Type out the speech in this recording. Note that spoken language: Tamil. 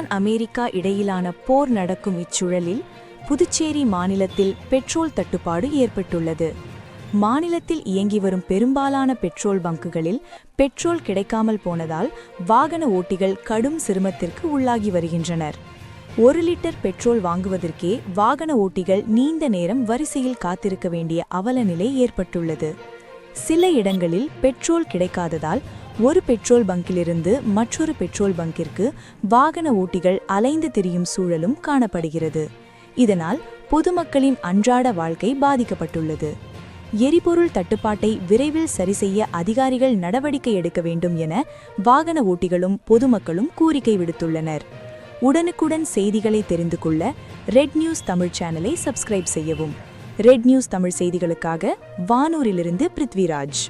ஈரான் அமெரிக்கா இடையிலான போர் நடக்கும் இச்சூழலில் புதுச்சேரி மாநிலத்தில் பெட்ரோல் தட்டுப்பாடு ஏற்பட்டுள்ளது. மாநிலத்தில் இயங்கி வரும் பெரும்பாலான பெட்ரோல் பங்குகளில் பெட்ரோல் கிடைக்காமல் போனதால் வாகன ஓட்டிகள் கடும் சிரமத்திற்கு உள்ளாகி வருகின்றனர். 1 லிட்டர் பெட்ரோல் வாங்குவதற்கே வாகன ஓட்டிகள் நீண்ட நேரம் வரிசையில் காத்திருக்க வேண்டிய அவலநிலை ஏற்பட்டுள்ளது. சில இடங்களில் பெட்ரோல் கிடைக்காததால் ஒரு பெட்ரோல் பங்கிலிருந்து மற்றொரு பெட்ரோல் பங்கிற்கு வாகன ஓட்டிகள் அலைந்து திரியும் சூழலும் காணப்படுகிறது. இதனால் பொதுமக்களின் அன்றாட வாழ்க்கை பாதிக்கப்பட்டுள்ளது. எரிபொருள் தட்டுப்பாட்டை விரைவில் சரிசெய்ய அதிகாரிகள் நடவடிக்கை எடுக்க வேண்டும் என வாகன ஓட்டிகளும் பொதுமக்களும் கோரிக்கை விடுத்துள்ளனர். உடனுக்குடன் செய்திகளை தெரிந்து கொள்ள ரெட் நியூஸ் தமிழ் சேனலை சப்ஸ்கிரைப் செய்யவும். ரெட் நியூஸ் தமிழ் செய்திகளுக்காக வானூரிலிருந்து பிருத்விராஜ்.